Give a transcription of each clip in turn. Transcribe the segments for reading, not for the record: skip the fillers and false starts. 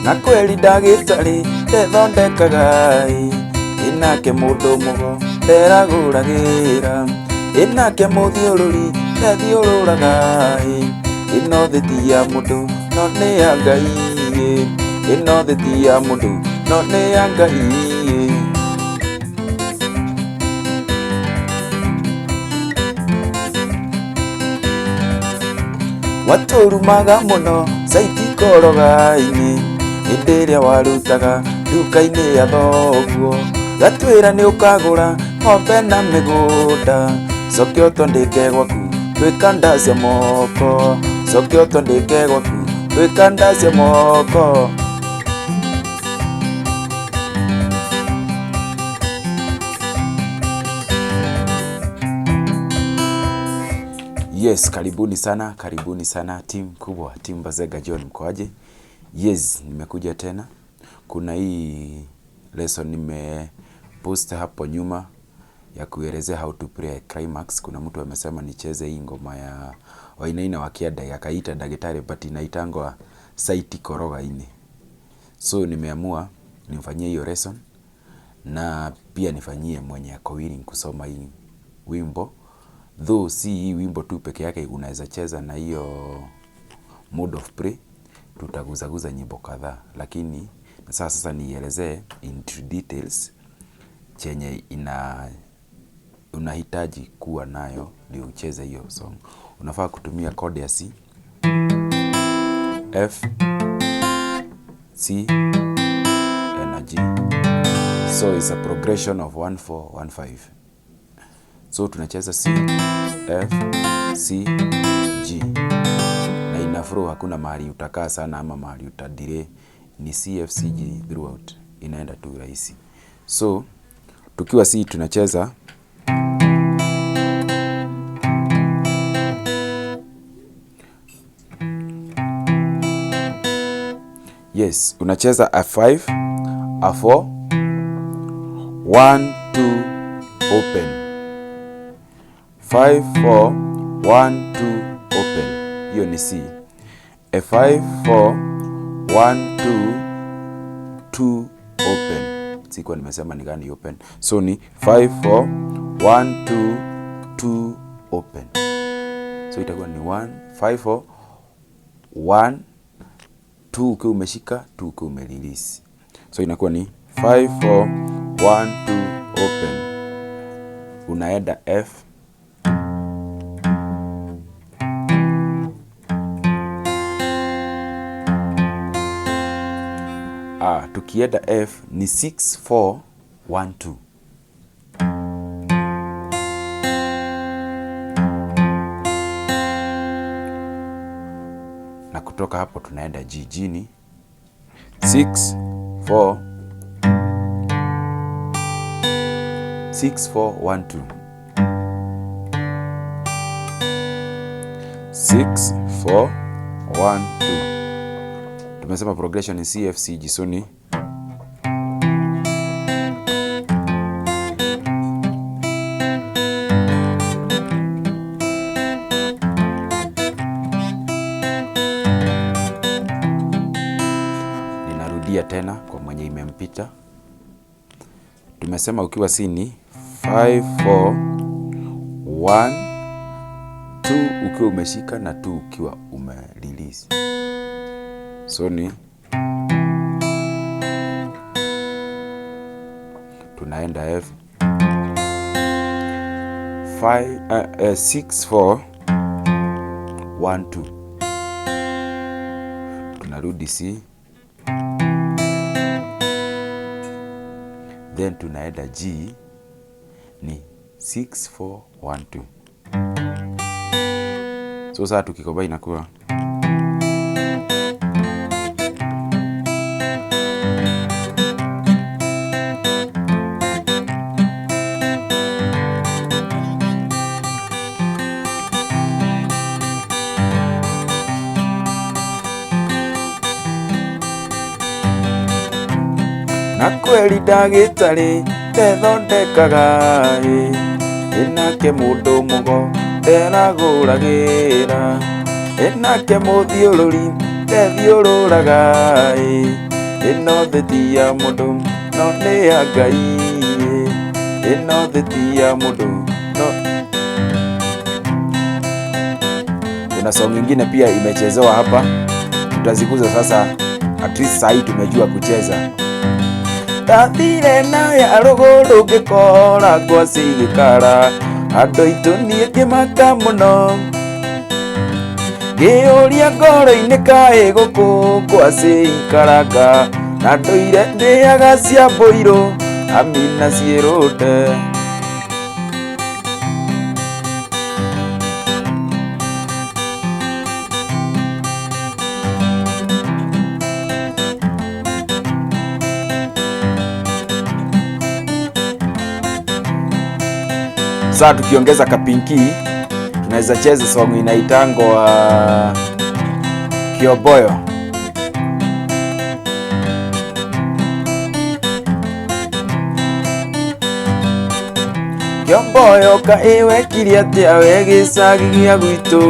na kweli ndagĩtarĩ ndethondekaga inake mũndũ mũgo nderagũragĩra inake mũthiũrũri ndethiũrũraga ĩno thĩ ti ya mũndũ no nĩ ya Ngai ĩno thĩ ti ya mũndũ no nĩ ya Ngai. Watũrumaga mũno caiti koroga-inĩ hĩndĩ ĩrĩa warutaga nduka-inĩ ya thoguo, gatwĩra nĩ ũkagũra ng'ombe na mĩgũnda, coke ũtondĩke gwaku twĩka ndacia moko, coke ũtondĩke gwaku twĩka ndacia moko. Yes, karibuni sana team kubwa, team Bazenga John, mkoaje? Yes, nimekuja tena. Kuna hii lesson nimepost hapo nyuma ya kuelezea how to play climax. Kuna mtu amesema nicheze hii ngoma ya Wainaina wa Kianda akaita Ndagĩtarĩ but inaitangwa Saiti Koroga-inĩ. So nimeamua nimfanyie hiyo lesson na pia nifanyie mwenye ako willing kusoma hii wimbo. Though si hii wimbo tu peke yake unaweza cheza na hiyo mode of play, tutaguzaguza nyimbo kadhaa, lakini sasa nielezee into details chenye unahitaji kuwa nayo ndio ucheze hiyo song. Unafaa kutumia chord ya C, F, C na G. So it's a progression of 1 4 1 5. So tunacheza C, F, C, G. Na ina flow, hakuna mahali utakaa sana ama mahali utadelay, ni C, F, C, G throughout. Inaenda tu rahisi. So tukiwa C tunacheza yes, unacheza A5, A4, 1 2 open, 5 4 1 2 open. Hiyo ni C. A5 4 1 2 2 open. Sikuwa nimesema ni gani open. So ni 5 4 1 2 2 open. So itakuwa ni 1 5 4 1 2 ukiwa umeshika, 2 ukiwa umerelease. So inakuwa ni 5 4 1 2 open. Unaenda F, tukienda F ni 6 4 1 2. Na kutoka hapo tunaenda G. G ni 6 4 6 4 1 2 6 4 1 2. Tumesema progression ni C F C G. So ni ninarudia tena kwa mwenye imempita. Tumesema ukiwa C ni 5 4 1 2 ukiwa umeshika na 2 ukiwa umerelease. So ni tunaenda F 6 4 1 2. Tunarudi C, then tunaenda G ni 6 4 1 2. So sasa tukikombine inakuwa na kweli ndagĩtarĩ ndethondekaga inake mũndũ mũgo nderagũragĩra inake mũthiũrũri ndethiũrũraga ĩno thĩ ti ya mũndũ no nĩ ya Ngai, ĩno thĩ ti ya mũndũ no. Kuna song ingine pia imechezewa hapa, tutaziguza sasa. At least sahi tumejua kucheza. Tathire na ya rũgũrũ ngĩkora ngwacĩ igĩkara, andũ aitũ niĩ ngĩmaka mũno, ngĩũria ngoro-inĩ kaĩ gũkũ ngwacĩ ikaranga, na ndũire ndĩaga cia mbũirũ Amina ciĩrũnde. Sasa tukiongeza kapinki, tunaweza cheza song inaitangwa Kĩomboyo. Kĩomboyo kaĩ wekire atĩa we gĩcagi gĩa gwitũ,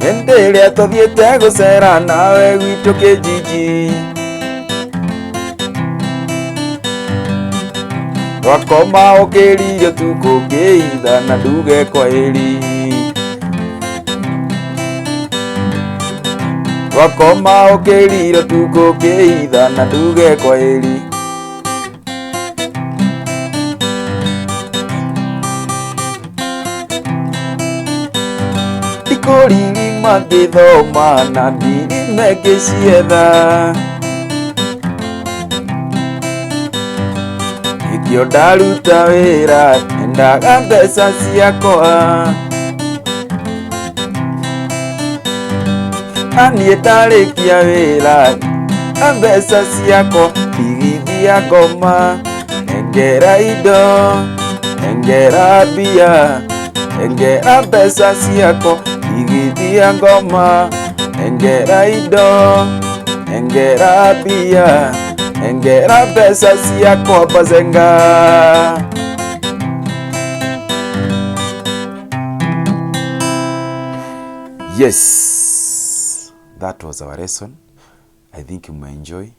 hĩndĩ ĩrĩa tũthiĩte gũcera nawe gwitũ Kĩnjinji, twakoma ũkĩrire ũtukũ ũkĩitha na nduge kwaheri, twakoma ũkĩrire ũtukũ ũkĩitha na nduge kwaheri. Ndikũririma ngĩthoma na ndirime ngĩcietha, ikĩo ndaruta wĩra endaga mbeca ciakwa, niĩ ndarĩkia wĩra mbeca ciakwa igithia ngoma, engera indo engera mbia engera mbeca ciakwa igithia ngoma, engera indo engera mbia engera mbeca ciakwa Bazenga. Yes, that was our lesson. I think you may enjoy,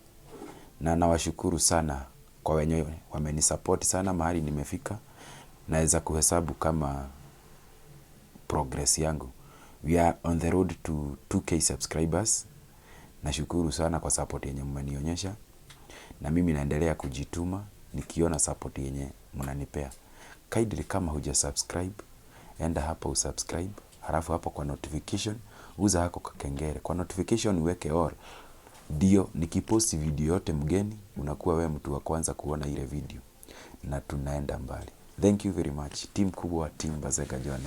na nawashukuru sana kwa wenye wamenisupport sana mahali nimefika. Naweza kuhesabu kama progress yangu. We are on the road to 2K subscribers. Nashukuru sana kwa support yenye mmenionyesha, na mimi naendelea kujituma nikiona support yenye mnanipea. Kindly kama huja subscribe, enda hapa usubscribe, halafu hapo kwa notification uza hako kakengele. Kwa notification uweke all, ndio nikiposti video yote mgeni unakuwa wewe mtu wa kwanza kuona ile video, na tunaenda mbali. Thank you very much. Team kubwa, team Bazenga John.